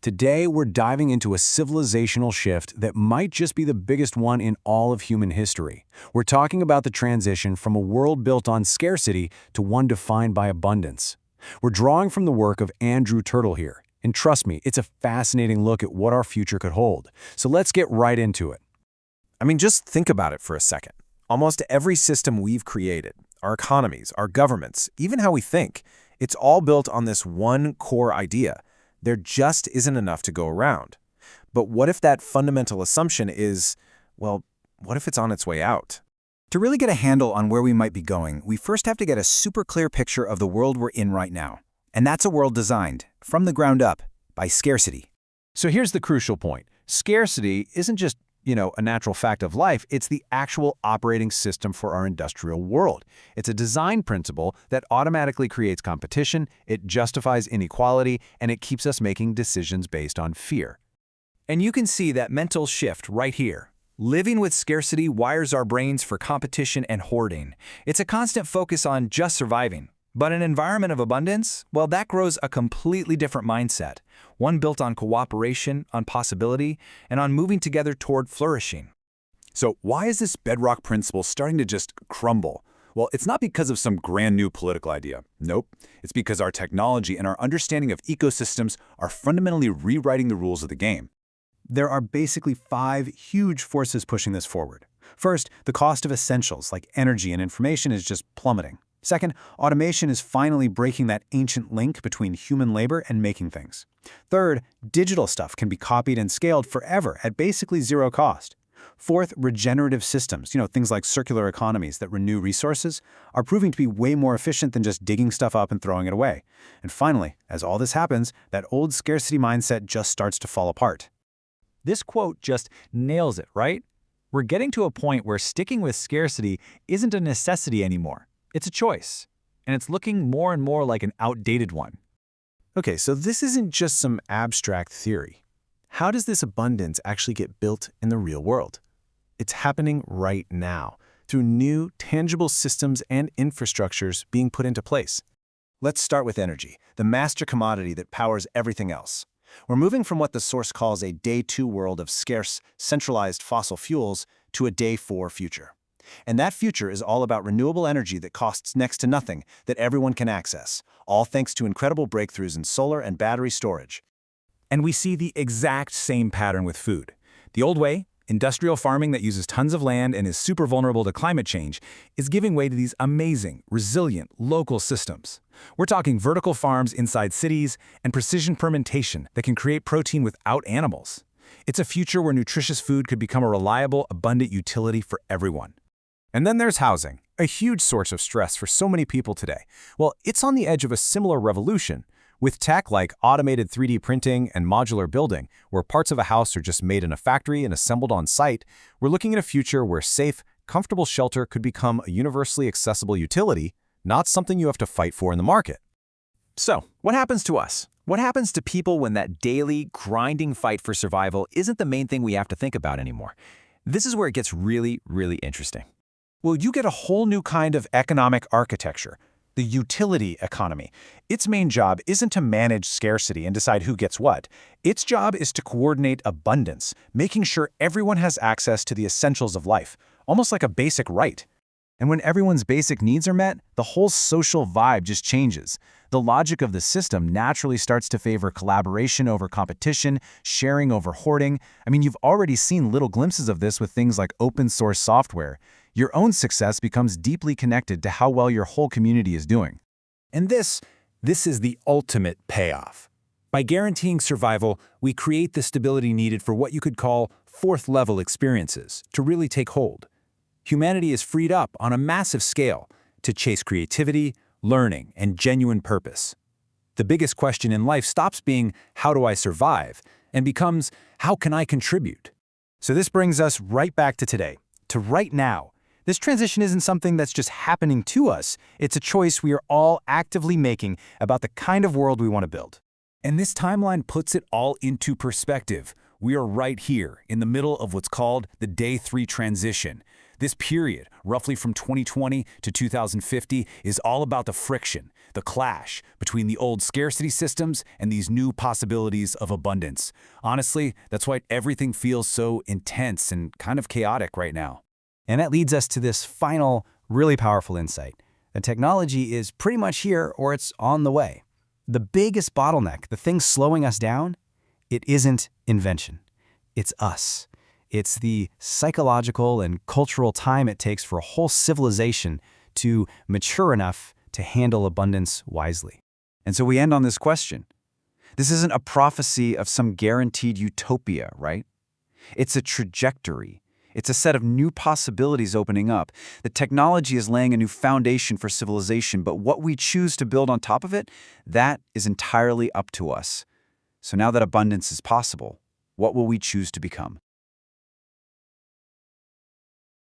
Today, we're diving into a civilizational shift that might just be the biggest one in all of human history. We're talking about the transition from a world built on scarcity to one defined by abundance. We're drawing from the work of Andrew Turtle here, and trust me, it's a fascinating look at what our future could hold. So let's get right into it. I mean, just think about it for a second. Almost every system we've created, our economies, our governments, even how we think, it's all built on this one core idea. There just isn't enough to go around. But what if that fundamental assumption is, well, what if it's on its way out? To really get a handle on where we might be going, we first have to get a super clear picture of the world we're in right now. And that's a world designed, from the ground up, by scarcity. So here's the crucial point. Scarcity isn't just, a natural fact of life, it's the actual operating system for our industrial world. It's a design principle that automatically creates competition, it justifies inequality, and it keeps us making decisions based on fear. And you can see that mental shift right here. Living with scarcity wires our brains for competition and hoarding. It's a constant focus on just surviving. But an environment of abundance, well, that grows a completely different mindset, one built on cooperation, on possibility, and on moving together toward flourishing. So why is this bedrock principle starting to just crumble? Well, it's not because of some grand new political idea. Nope. It's because our technology and our understanding of ecosystems are fundamentally rewriting the rules of the game. There are basically 5 huge forces pushing this forward. First, the cost of essentials like energy and information is just plummeting. Second, automation is finally breaking that ancient link between human labor and making things. Third, digital stuff can be copied and scaled forever at basically zero cost. Fourth, regenerative systems, things like circular economies that renew resources, are proving to be way more efficient than just digging stuff up and throwing it away. And finally, as all this happens, that old scarcity mindset just starts to fall apart. This quote just nails it, right? We're getting to a point where sticking with scarcity isn't a necessity anymore. It's a choice, and it's looking more and more like an outdated one. Okay, so this isn't just some abstract theory. How does this abundance actually get built in the real world? It's happening right now, through new, tangible systems and infrastructures being put into place. Let's start with energy, the master commodity that powers everything else. We're moving from what the source calls a Day 2 world of scarce, centralized fossil fuels to a Day 4 future. And that future is all about renewable energy that costs next to nothing, that everyone can access, all thanks to incredible breakthroughs in solar and battery storage. And we see the exact same pattern with food. The old way, industrial farming that uses tons of land and is super vulnerable to climate change, is giving way to these amazing, resilient, local systems. We're talking vertical farms inside cities and precision fermentation that can create protein without animals. It's a future where nutritious food could become a reliable, abundant utility for everyone. And then there's housing, a huge source of stress for so many people today. Well, it's on the edge of a similar revolution. With tech like automated 3D printing and modular building, where parts of a house are just made in a factory and assembled on site, we're looking at a future where safe, comfortable shelter could become a universally accessible utility, not something you have to fight for in the market. So, what happens to us? What happens to people when that daily, grinding fight for survival isn't the main thing we have to think about anymore? This is where it gets really, really interesting. Well, you get a whole new kind of economic architecture, the utility economy. Its main job isn't to manage scarcity and decide who gets what. Its job is to coordinate abundance, making sure everyone has access to the essentials of life, almost like a basic right. And when everyone's basic needs are met, the whole social vibe just changes. The logic of the system naturally starts to favor collaboration over competition, sharing over hoarding. I mean, you've already seen little glimpses of this with things like open source software. Your own success becomes deeply connected to how well your whole community is doing. And this is the ultimate payoff. By guaranteeing survival, we create the stability needed for what you could call fourth-level experiences to really take hold. Humanity is freed up on a massive scale to chase creativity, learning, and genuine purpose. The biggest question in life stops being, how do I survive, and becomes, how can I contribute? So this brings us right back to today, to right now. This transition isn't something that's just happening to us. It's a choice we are all actively making about the kind of world we want to build. And this timeline puts it all into perspective. We are right here in the middle of what's called the Day 3 transition. This period, roughly from 2020 to 2050, is all about the friction, the clash between the old scarcity systems and these new possibilities of abundance. Honestly, that's why everything feels so intense and kind of chaotic right now. And that leads us to this final, really powerful insight. The technology is pretty much here, or it's on the way. The biggest bottleneck, the thing slowing us down, it isn't invention. It's us. It's the psychological and cultural time it takes for a whole civilization to mature enough to handle abundance wisely. And so we end on this question. This isn't a prophecy of some guaranteed utopia, right? It's a trajectory. It's a set of new possibilities opening up. The technology is laying a new foundation for civilization, but what we choose to build on top of it, that is entirely up to us. So now that abundance is possible, what will we choose to become?